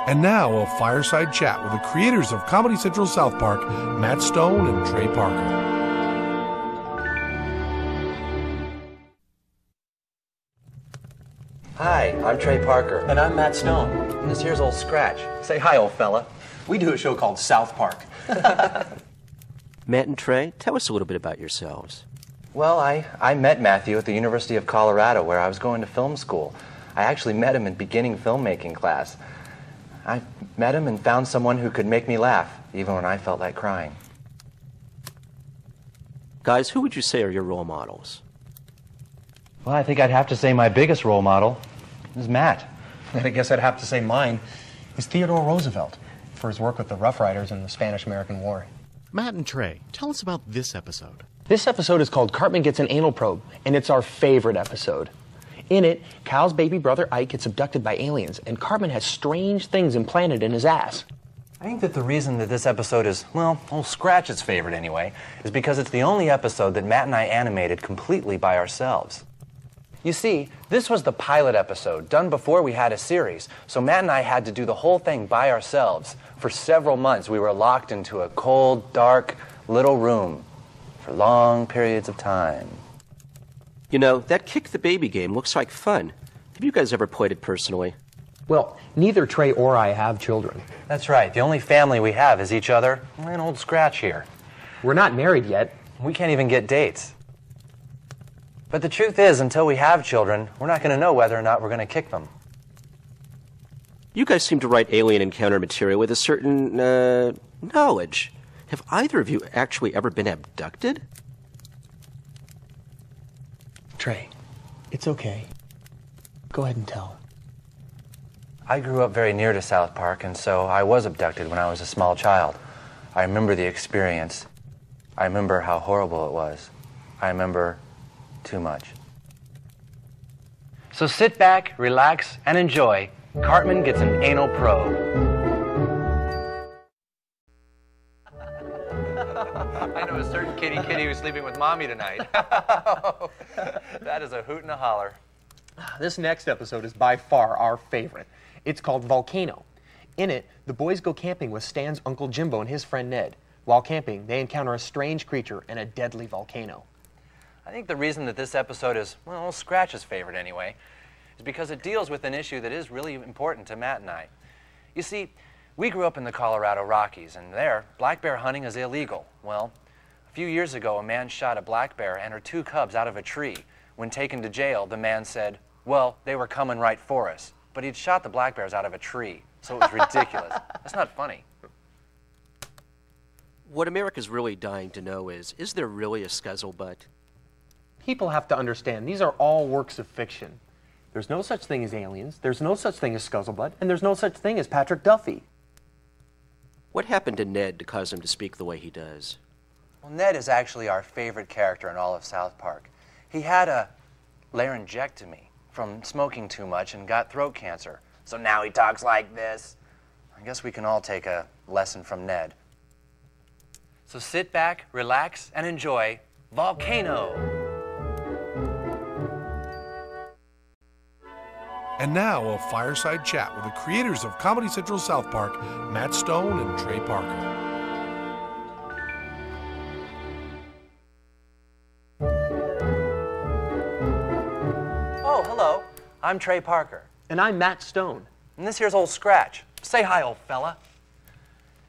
And now, a fireside chat with the creators of Comedy Central South Park, Matt Stone and Trey Parker. Hi, I'm Trey Parker. And I'm Matt Stone. And this here's Old Scratch. Say hi, old fella. We do a show called South Park. Matt and Trey, tell us a little bit about yourselves. Well, I met Matthew at the University of Colorado, where I was going to film school. I actually met him in beginning filmmaking class. I met him and found someone who could make me laugh, even when I felt like crying. Guys, who would you say are your role models? Well, I think I'd have to say my biggest role model is Matt. And I guess I'd have to say mine is Theodore Roosevelt for his work with the Rough Riders in the Spanish-American War. Matt and Trey, tell us about this episode. This episode is called Cartman Gets an Anal Probe, and it's our favorite episode. In it, Cal's baby brother Ike gets abducted by aliens, and Cartman has strange things implanted in his ass. I think that the reason that this episode is, well, Old Scratch's favorite anyway, is because it's the only episode that Matt and I animated completely by ourselves. You see, this was the pilot episode, done before we had a series, so Matt and I had to do the whole thing by ourselves. For several months, we were locked into a cold, dark, little room for long periods of time. You know, that Kick the Baby game looks like fun. Have you guys ever played it personally? Well, neither Trey or I have children. That's right. The only family we have is each other and Old Scratch here. We're not married yet. We can't even get dates. But the truth is, until we have children, we're not going to know whether or not we're going to kick them. You guys seem to write alien encounter material with a certain, knowledge. Have either of you actually ever been abducted? Trey, it's okay. Go ahead and tell. I grew up very near to South Park, and so I was abducted when I was a small child. I remember the experience. I remember how horrible it was. I remember too much. So sit back, relax, and enjoy. Cartman Gets an Anal Probe. I know a certain kitty who's sleeping with mommy tonight. That is a hoot and a holler. This next episode is by far our favorite. It's called Volcano. In it, the boys go camping with Stan's Uncle Jimbo and his friend Ned. While camping, they encounter a strange creature and a deadly volcano. I think the reason that this episode is, well, Scratch's favorite anyway, is because it deals with an issue that is really important to Matt and I. You see, we grew up in the Colorado Rockies, and there, black bear hunting is illegal. Well, a few years ago, a man shot a black bear and her 2 cubs out of a tree. When taken to jail, the man said, well, they were coming right for us. But he'd shot the black bears out of a tree, so it was ridiculous. That's not funny. What America's really dying to know is there really a scuzzlebutt? People have to understand, these are all works of fiction. There's no such thing as aliens, there's no such thing as Scuzzlebutt, and there's no such thing as Patrick Duffy. What happened to Ned to cause him to speak the way he does? Well, Ned is actually our favorite character in all of South Park. He had a laryngectomy from smoking too much and got throat cancer. So now he talks like this. I guess we can all take a lesson from Ned. So sit back, relax, and enjoy Volcano. And now, a fireside chat with the creators of Comedy Central South Park, Matt Stone and Trey Parker. Oh, hello. I'm Trey Parker. And I'm Matt Stone. And this here's Old Scratch. Say hi, old fella.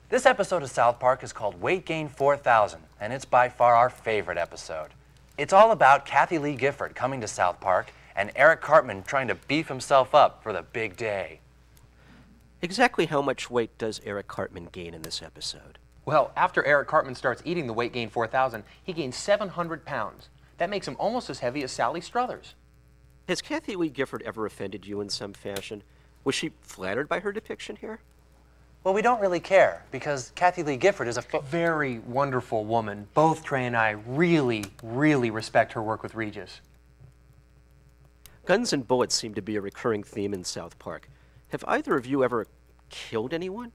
This episode of South Park is called Weight Gain 4000, and it's by far our favorite episode. It's all about Kathy Lee Gifford coming to South Park and Eric Cartman trying to beef himself up for the big day. Exactly how much weight does Eric Cartman gain in this episode? Well, after Eric Cartman starts eating the Weight Gain 4000, he gains 700 pounds. That makes him almost as heavy as Sally Struthers. Has Kathy Lee Gifford ever offended you in some fashion? Was she flattered by her depiction here? Well, we don't really care, because Kathy Lee Gifford is a very wonderful woman. Both Trey and I really, really respect her work with Regis. Guns and bullets seem to be a recurring theme in South Park. Have either of you ever killed anyone?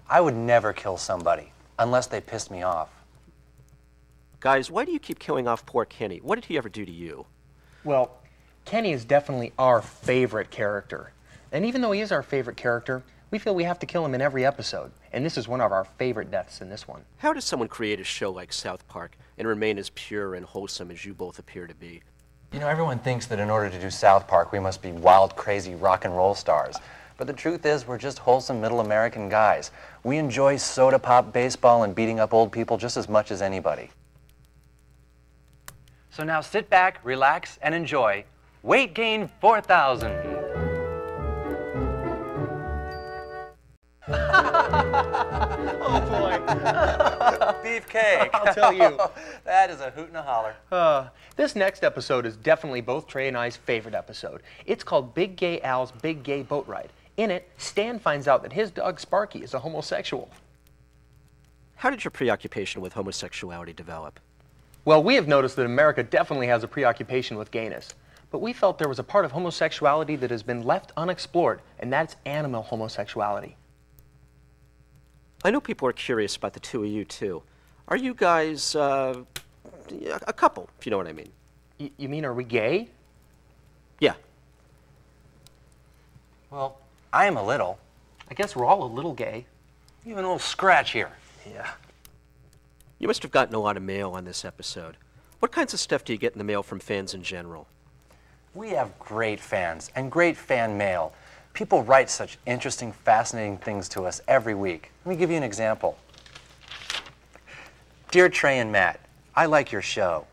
I would never kill somebody, unless they pissed me off. Guys, why do you keep killing off poor Kenny? What did he ever do to you? Well, Kenny is definitely our favorite character. And even though he is our favorite character, we feel we have to kill him in every episode. And this is one of our favorite deaths in this one. How does someone create a show like South Park and remain as pure and wholesome as you both appear to be? You know, everyone thinks that in order to do South Park, we must be wild, crazy rock and roll stars. But the truth is, we're just wholesome middle American guys. We enjoy soda pop, baseball, and beating up old people just as much as anybody. So now sit back, relax, and enjoy Weight Gain 4000. Oh boy. Beefcake. I'll tell you. That is a hoot and a holler. This next episode is definitely both Trey and I's favorite episode. It's called Big Gay Al's Big Gay Boat Ride. In it, Stan finds out that his dog Sparky is a homosexual. How did your preoccupation with homosexuality develop? Well, we have noticed that America definitely has a preoccupation with gayness. But we felt there was a part of homosexuality that has been left unexplored, and that's animal homosexuality. I know people are curious about the two of you, too. Are you guys, a couple, if you know what I mean? You mean, are we gay? Yeah. Well, I am a little. I guess we're all a little gay. Even a little scratch here. Yeah. You must have gotten a lot of mail on this episode. What kinds of stuff do you get in the mail from fans in general? We have great fans and great fan mail. People write such interesting, fascinating things to us every week. Let me give you an example. Dear Trey and Matt, I like your show.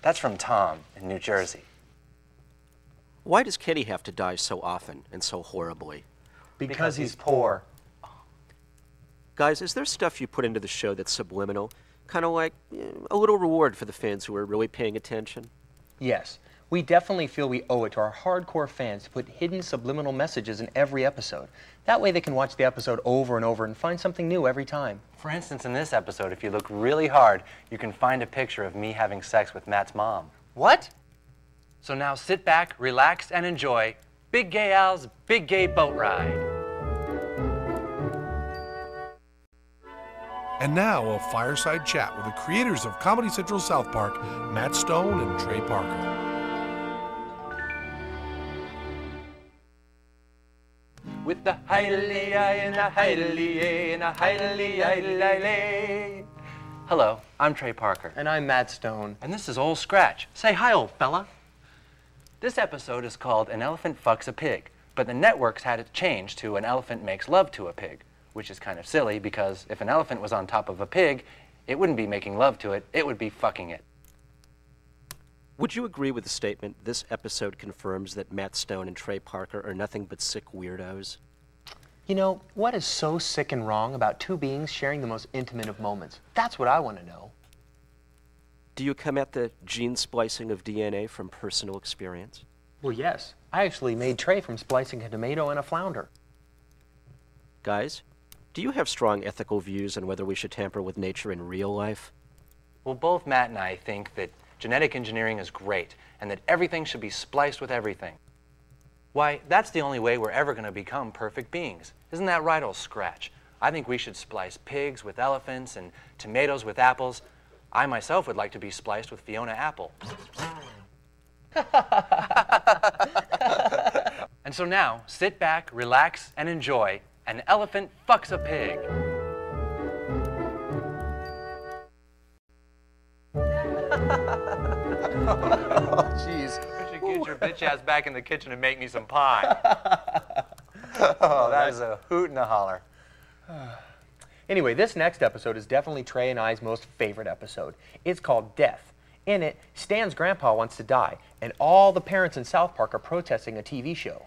That's from Tom in New Jersey. Why does Kenny have to die so often and so horribly? Because he's poor. Guys, is there stuff you put into the show that's subliminal? Kind of like a little reward for the fans who are really paying attention? Yes. We definitely feel we owe it to our hardcore fans to put hidden subliminal messages in every episode. That way they can watch the episode over and over and find something new every time. For instance, in this episode, if you look really hard, you can find a picture of me having sex with Matt's mom. What? So now sit back, relax, and enjoy Big Gay Al's Big Gay Boat Ride. And now, a fireside chat with the creators of Comedy Central South Park, Matt Stone and Trey Parker. With the hidely-eye and the hidely-ay and the hidely-eye-lay. Hello, I'm Trey Parker. And I'm Matt Stone. And this is Old Scratch. Say hi, old fella. This episode is called An Elephant Fucks a Pig, but the networks had it changed to An Elephant Makes Love to a Pig, which is kind of silly because if an elephant was on top of a pig, it wouldn't be making love to it, it would be fucking it. Would you agree with the statement, this episode confirms that Matt Stone and Trey Parker are nothing but sick weirdos? You know, what is so sick and wrong about two beings sharing the most intimate of moments? That's what I want to know. Do you come at the gene splicing of DNA from personal experience? Well, yes. I actually made Trey from splicing a tomato and a flounder. Guys, do you have strong ethical views on whether we should tamper with nature in real life? Well, both Matt and I think that genetic engineering is great and that everything should be spliced with everything. Why, that's the only way we're ever going to become perfect beings. Isn't that right, old Scratch? I think we should splice pigs with elephants and tomatoes with apples. I myself would like to be spliced with Fiona Apple. And so now, sit back, relax, and enjoy An Elephant Fucks a Pig. Oh, jeez. You should get your bitch ass back in the kitchen and make me some pie. Oh, that is a hoot and a holler. Anyway, this next episode is definitely Trey and I's most favorite episode. It's called Death. In it, Stan's grandpa wants to die, and all the parents in South Park are protesting a TV show.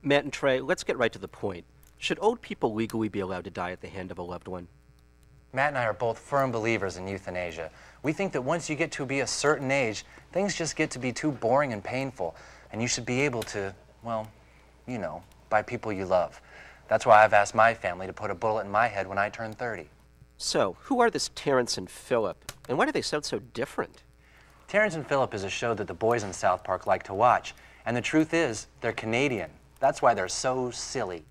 Matt and Trey, let's get right to the point. Should old people legally be allowed to die at the hand of a loved one? Matt and I are both firm believers in euthanasia. We think that once you get to be a certain age, things just get to be too boring and painful, and you should be able to, well, you know, by people you love. That's why I've asked my family to put a bullet in my head when I turn 30. So, who are this Terrence and Philip, and why do they sound so different? Terrence and Philip is a show that the boys in South Park like to watch, and the truth is, they're Canadian. That's why they're so silly.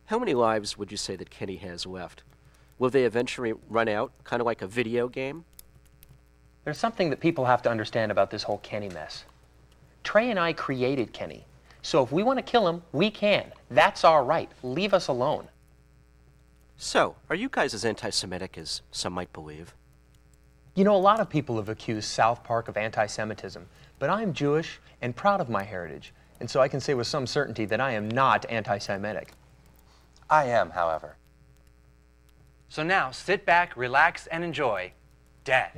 How many lives would you say that Kenny has left? Will they eventually run out, kind of like a video game? There's something that people have to understand about this whole Kenny mess. Trey and I created Kenny. So if we want to kill him, we can. That's our right. Leave us alone. So, are you guys as anti-Semitic as some might believe? You know, a lot of people have accused South Park of anti-Semitism, but I'm Jewish and proud of my heritage, and so I can say with some certainty that I am not anti-Semitic. I am, however. So now, sit back, relax, and enjoy Dead.